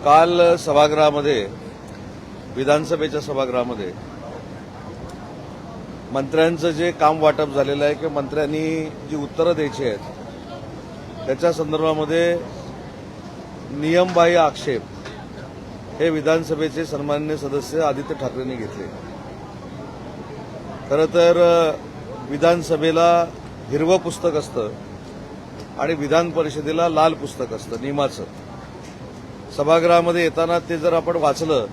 काल सभागृहामध्ये विधानसभेच्या सभागृहामध्ये मंत्र्यांचं जे काम वाटप झालेलं आहे किंवा मंत्र्यांनी जी उत्तरं द्यायची आहेत त्याच्या संदर्भामध्ये नियमबाह्य आक्षेप हे विधानसभेचे सन्माननीय सदस्य आदित्य ठाकरेंनी घेतले। खरं तर विधानसभेला हिरवं पुस्तक असतं आणि विधान परिषदेला लाल पुस्तक असतं नियमाचं। सभागृहामध्ये येताना ते जर आपण वाचलं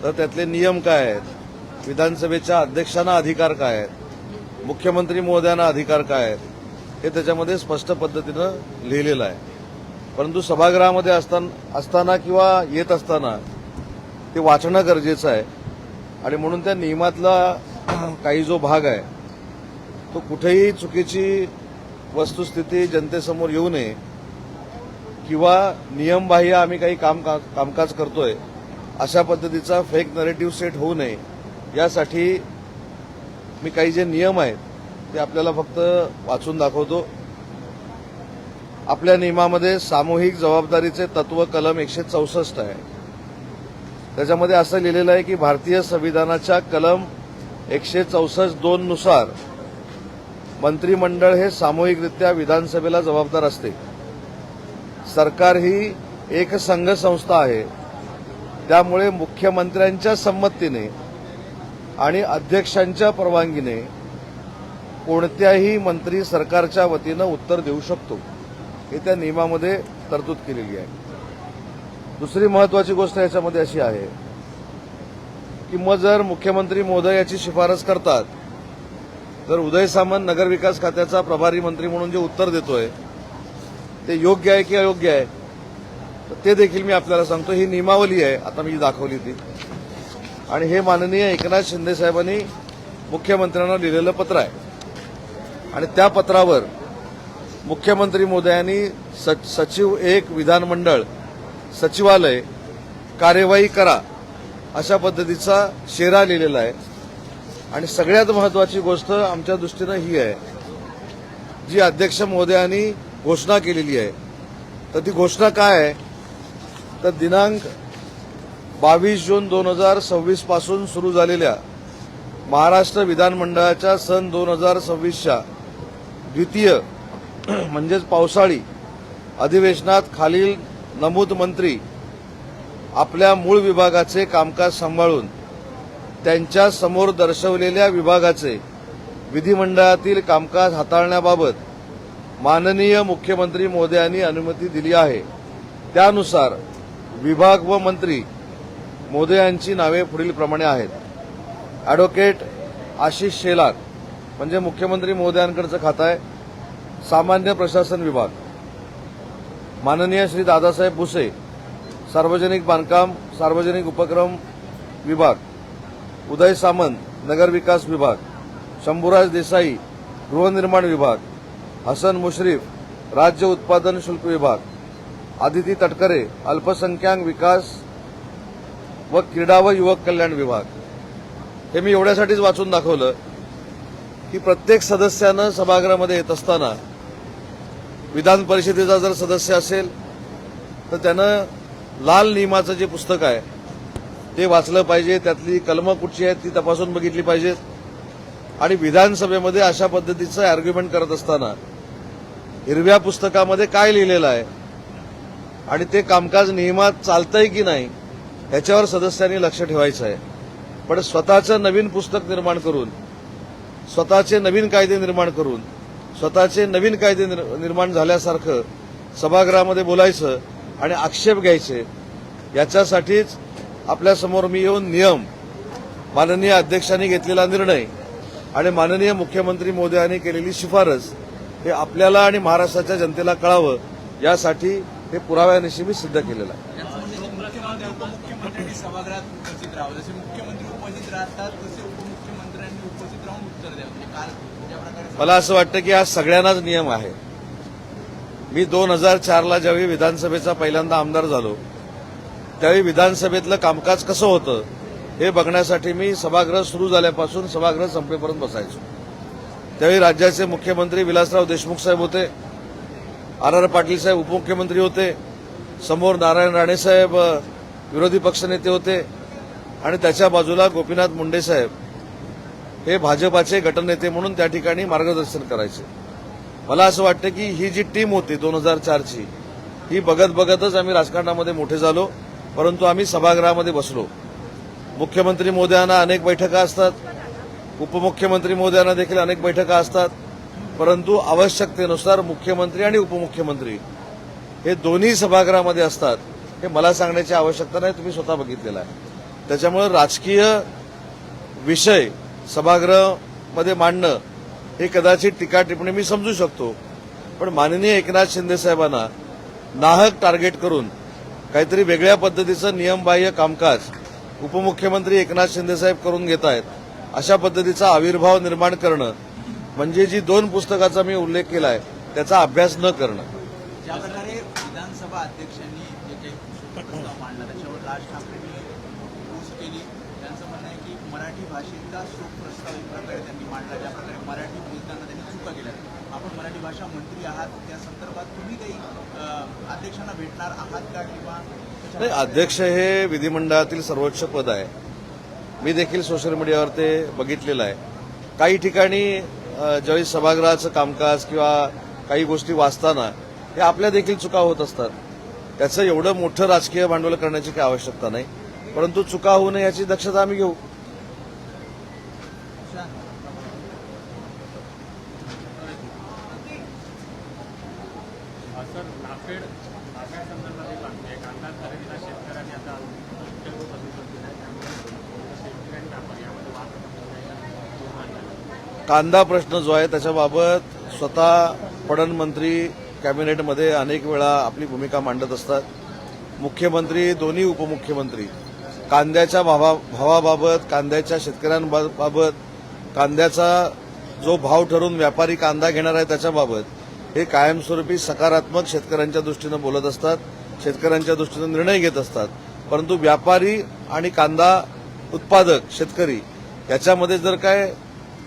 तर त्यातले नियम काय आहेत, विधानसभेच्या अध्यक्षांना अधिकार काय आहेत, मुख्यमंत्री महोदयांना अधिकार काय आहेत हे त्याच्यामध्ये स्पष्ट पद्धतीनं लिहिलेलं आहे। परंतु सभागृहामध्ये असताना किंवा येत असताना ते वाचणं गरजेचं आहे आणि म्हणून त्या नियमातला काही जो भाग आहे तो कुठेही चुकीची वस्तुस्थिती जनतेसमोर येऊ नये किंवा नियमबाह्य आम्ही काही कामकाज करतोय अशा पद्धतीचा फेक नरेटिव्ह सेट होऊ नये यासाठी मी काही जे नियम आहेत ते आपल्याला फक्त वाचून दाखवतो। आपल्या नियमामध्ये सामूहिक जबाबदारीचे तत्व कलम 164 आहे। त्याच्यामध्ये असं लिहिलेलं आहे की भारतीय संविधानाच्या कलम 164(2) नुसार मंत्रिमंडळ हे सामूहिकरित्या विधानसभेला जबाबदार असते। सरकार ही एक संघ संस्था आहे, त्यामुळे मुख्यमंत्र्यांच्या संमतीने आणि अध्यक्षांच्या परवानगीने कोणत्याही मंत्री सरकारच्या वतीनं उत्तर देऊ शकतो, हे त्या नियमामध्ये तरतूद केलेली आहे। दुसरी महत्वाची गोष्ट याच्यामध्ये अशी आहे की मग जर मुख्यमंत्री महोदय याची शिफारस करतात तर उदय सामंत नगरविकास खात्याचा प्रभारी मंत्री म्हणून जे उत्तर देतोय ते योग्य आहे की अयोग्य आहे ते देखील मी आपल्याला सांगतो। ही नियमावली आहे आता मी दाखवली ती, आणि हे माननीय एकनाथ शिंदे साहेबांनी मुख्यमंत्र्यांना लिहिलेलं पत्र आहे आणि त्या पत्रावर मुख्यमंत्री महोदयांनी सचिव 1 विधानमंडळ सचिवालय कार्यवाही करा अशा पद्धतीचा शेरा लिहिलेला आहे। आणि सगळ्यात महत्वाची गोष्ट आमच्या दृष्टीनं ही आहे, जी अध्यक्ष महोदयांनी घोषणा केलेली आहे तर ती घोषणा काय आहे तर दिनांक 22 जून 2026 पासून सुरू झालेल्या महाराष्ट्र विधानमंडळाच्या सन 2026च्या द्वितीय म्हणजेच पावसाळी अधिवेशनात खालील नमूद मंत्री आपल्या मूळ विभागाचे कामकाज सांभाळून त्यांच्या समोर दर्शवलेल्या विभागाचे विधिमंडळातील कामकाज हाताळण्याबाबत माननीय मुख्यमंत्री महोदयांनी अनुमती दिली आहे। त्यानुसार विभाग व मंत्री महोदयांची नावे पुढीलप्रमाणे आहेत। ॲडव्होकेट आशिष शेलार म्हणजे मुख्यमंत्री महोदयांकडचं खातं आहे सामान्य प्रशासन विभाग, माननीय श्री दादासाहेब भुसे सार्वजनिक बांधकाम सार्वजनिक उपक्रम विभाग, उदय सामंत नगरविकास विभाग, शंभूराज देसाई गृहनिर्माण विभाग, हसन मुश्रीफ राज्य उत्पादन शुल्क विभाग, आदिती तटकरे अल्पसंख्याक विकास व क्रीडा व युवक कल्याण विभाग। हे मी एवढ्यासाठीच वाचून दाखवलं की प्रत्येक सदस्यानं सभागृहामध्ये येत असताना विधान परिषदेचा जर सदस्य असेल तर त्यानं लाल नियमाचं जे पुस्तक आहे ते वाचलं पाहिजे, त्यातली कलमं कुठची आहेत ती तपासून बघितली पाहिजेत। आणि विधानसभेमध्ये अशा पद्धतीचं आर्ग्युमेंट करत असताना हिरव्या पुस्तकामध्ये काय लिहिलेलं आहे आणि ते कामकाज नियमात चालतंय की नाही याच्यावर सदस्यांनी लक्ष ठेवायचं आहे। पण स्वतःचं नवीन पुस्तक निर्माण करून, स्वतःचे नवीन कायदे निर्माण करून, स्वतःचे नवीन कायदे निर्माण झाल्यासारखं सभागृहामध्ये बोलायचं आणि आक्षेप घ्यायचे, याच्यासाठीच आपल्यासमोर मी येऊन नियम, माननीय अध्यक्षांनी घेतलेला निर्णय आणि माननीय मुख्यमंत्री महोदयांनी केलेली शिफारस हे आपल्याला आणि महाराष्ट्राच्या जनतेला कळावं यासाठी हे पुराव्यानिशी मी सिद्ध केलेलं आहे। उपमुख्यमंत्र्यांनी सभागृहात उपस्थित राहावं, जसे मुख्यमंत्री उपस्थित राहतात तसे उपमुख्यमंत्र्यांनी उपस्थित राहून उत्तर द्यावं। काल ज्या प्रकारे मला असं वाटतं की हा सगळ्यांनाच नियम आहे। मी 2004ला ज्यावेळी विधानसभेचा पहिल्यांदा आमदार झालो त्यावेळी विधानसभेतलं कामकाज कसं होतं हे बघण्यासाठी मी सभागृह सुरू झाल्यापासून सभागृह संपेपर्यंत बसायचो। त्यावेळी राज्याचे मुख्यमंत्री विलासराव देशमुख साहेब होते, आर पाटील साहेब उपमुख्यमंत्री होते, समोर नारायण राणेसाहेब विरोधी पक्षनेते होते आणि त्याच्या बाजूला गोपीनाथ मुंडे साहेब हे भाजपाचे गटनेते म्हणून त्या ठिकाणी मार्गदर्शन करायचे. मला असं वाटतं की ही जी टीम होती 2004ची ही बघत बघतच आम्ही राजकारणामध्ये मोठे झालो. परंतु आम्ही सभागृहामध्ये बसलो. मुख्यमंत्री महोदयांना अनेक बैठका असतात, उपमुख्यमंत्री महोदयांना देखील अनेक बैठका असतात. परंतु आवश्यकतेनुसार मुख्यमंत्री आणि उपमुख्यमंत्री हे दोन्ही सभागृहामध्ये असतात हे मला सांगण्याची आवश्यकता नाही, तुम्ही स्वतः बघितलेलं आहे. त्याच्यामुळे राजकीय विषय सभागृहामध्ये मांडणं हे कदाचित टीका टिप्पणी मी समजू शकतो, पण माननीय एकनाथ शिंदे साहेबांना नाहक टार्गेट करून काहीतरी वेगळ्या पद्धतीचं नियमबाह्य कामकाज उपमुख्यमंत्री एकनाथ शिंदे साहेब करून घेत आहेत. अशा पद्धतीचा आविर्भाव निर्माण करणं म्हणजे जी 2 पुस्तकाचा मी उल्लेख केलाय त्याचा अभ्यास न करणं. ज्या प्रकारे विधानसभा अध्यक्षांनी जे काही शोकप्रस्ताव मांडला त्याच्यावर राज ठाकरेंनी पोस्ट केली. त्यांचं म्हणणं आहे की मराठी भाषेचा शोकप्रस्ताव एक प्रकारे त्यांनी मांडला, ज्या प्रकारे मराठी बोलताना त्यांनी चुका केल्या. आपण मराठी भाषा मंत्री आहात, त्या संदर्भात तुम्ही काही अध्यक्षांना भेटणार आहात का किंवा नाही, अध्यक्ष हे विधिमंडळातील सर्वोच्च पद आहे. मी देखील सोशल मीडियावर ते बघितलेलं आहे. काही ठिकाणी ज्यावेळी सभागृहाचं कामकाज किंवा काही गोष्टी वाचताना हे आपल्या देखील चुका होत असतात. त्याचं एवढं मोठं राजकीय भांडवल करण्याची काही आवश्यकता नाही, परंतु चुका होऊ नये याची दक्षता आम्ही घेऊ. सर, नाफेड संदर्भात एक बातमी आहे. कांदा खरेदीला शेतकऱ्यांनी आता शेतकऱ्यांनी व्यापारी यामध्ये वाद कांदा प्रश्न जो आहे त्याच्याबाबत स्वतः फडणवीस मंत्री कॅबिनेटमध्ये अनेक वेळा आपली भूमिका मांडत असतात. मुख्यमंत्री, दोन्ही उपमुख्यमंत्री कांद्याच्या भावाबाबत, कांद्याच्या शेतकऱ्यांबाबत, कांद्याचा जो भाव ठरवून व्यापारी कांदा घेणार आहे त्याच्याबाबत हे कायमस्वरूपी सकारात्मक शेतकऱ्यांच्या दृष्टीनं बोलत असतात, शेतकऱ्यांच्या दृष्टीनं निर्णय घेत असतात. परंतु व्यापारी आणि कांदा उत्पादक शेतकरी याच्यामध्ये जर काय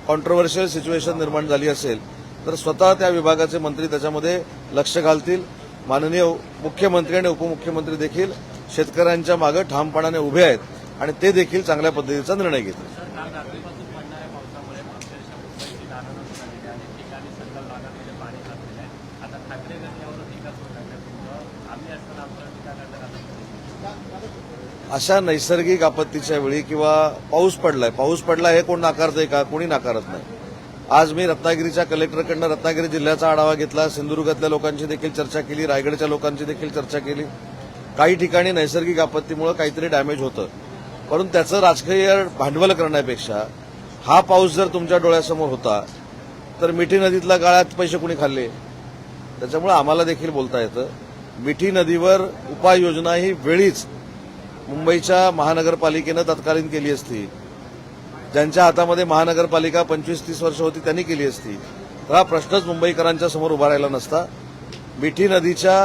कॉन्ट्रोव्हर्शियल सिच्युएशन निर्माण झाली असेल तर स्वतः त्या विभागाचे मंत्री त्याच्यामध्ये लक्ष घालतील. माननीय मुख्यमंत्री आणि उपमुख्यमंत्री देखील शेतकऱ्यांच्या मागे ठामपणाने उभे आहेत आणि ते देखील चांगल्या पद्धतीचा निर्णय घेतील. काल रात्रीपासून पडणाऱ्या पावसामुळे अक्षरशः मुंबईची दारणं झालेली आहे. अनेक ठिकाणी सखल भागामध्ये पाणी साचलेलं आहे. आता ठाकरे गटावर टीका सुरू करण्यात आम्ही असताना आमच्यावर टीका करण्यात अशा नैसर्गिक आपत्तीच्या वेळी किंवा पाऊस पडला हे कोण नाकारतंय का? कोणी नाकारत नाही. आज मी रत्नागिरीच्या कलेक्टरकडनं रत्नागिरी जिल्ह्याचा आढावा घेतला, सिंधुदुर्गातल्या लोकांची देखील चर्चा केली, रायगडच्या लोकांची देखील चर्चा केली. काही ठिकाणी नैसर्गिक आपत्तीमुळे काहीतरी डॅमेज होतं, परंतु त्याचं राजकीय भांडवल करण्यापेक्षा हा पाऊस जर तुमच्या डोळ्यासमोर होता तर मिठी नदीतल्या गाळ्यात पैसे कुणी खाल्ले? त्याच्यामुळे आम्हाला देखील बोलता येतं. मिठी नदीवर उपाययोजना ही वेळीच मुंबईच्या महानगरपालिकेनं तत्कालीन केली असती. ज्यांच्या हातामध्ये महानगरपालिका 25-30 वर्ष होती त्यांनी केली असती तर हा प्रश्नच मुंबईकरांच्या समोर उभा राहिला नसता. मिठी नदीच्या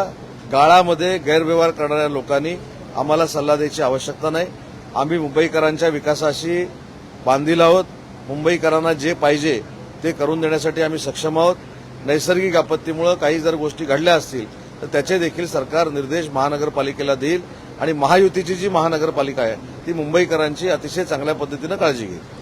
गाळामध्ये गैरव्यवहार करणाऱ्या लोकांनी आम्हाला सल्ला द्यायची आवश्यकता नाही. आम्ही मुंबईकरांच्या विकासाशी बांधील आहोत. मुंबईकरांना जे पाहिजे ते करून देण्यासाठी आम्ही सक्षम आहोत. नैसर्गिक आपत्तीमुळे काही जर गोष्टी घडल्या असतील तर त्याचे देखील सरकार निर्देश महानगरपालिकेला देईल आणि महायुतीची जी महानगरपालिका आहे ती मुंबईकरांची अतिशय चांगल्या पद्धतीनं काळजी घेईल.